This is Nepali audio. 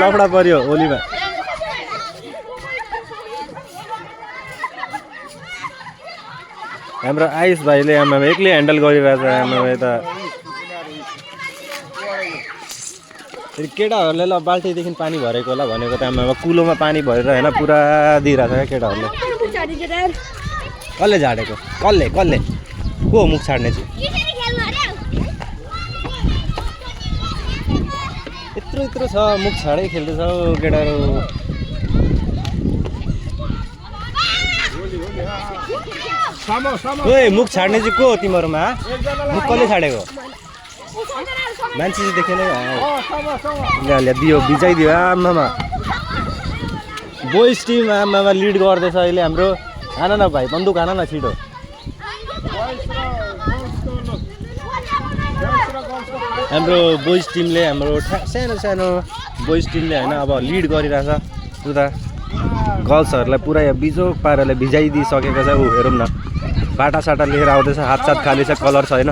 लफडा पर्यो ओलीमा हाम्रो आयुष भाइले आमा एक्लै ह्यान्डल गरिरहेछ आमा यता फेरि केटाहरूले ल बाल्टीदेखि पानी भरेको होला भनेको त आमा कुलोमा पानी भरेर होइन पुरा दिइरहेछ क्या केटाहरूले कसले झाडेको कसले को मुख छाड्ने चाहिँ यत्रो छ मुख छाडै खेल्दैछ केटाहरू ओए मुख छाड्ने चाहिँ को तिमीहरूमा मुख कसले छाडेको मान्छे चाहिँ देखेन दियो बिजाइदियो आमामा बोइज टिम आमामा लिड गर्दैछ अहिले हाम्रो आन न भाइ बन्दुक आन न छिटो हाम्रो बोइज टिमले हाम्रो सानो बोइज टिमले होइन अब लिड गरिरहेछ उता गर्ल्सहरूलाई पुरा बिजोक पाराले भिजाइदिइसकेको छ ऊ हेरौँ न बाटासाटा लिएर आउँदैछ हातसात खाली छ कलर छैन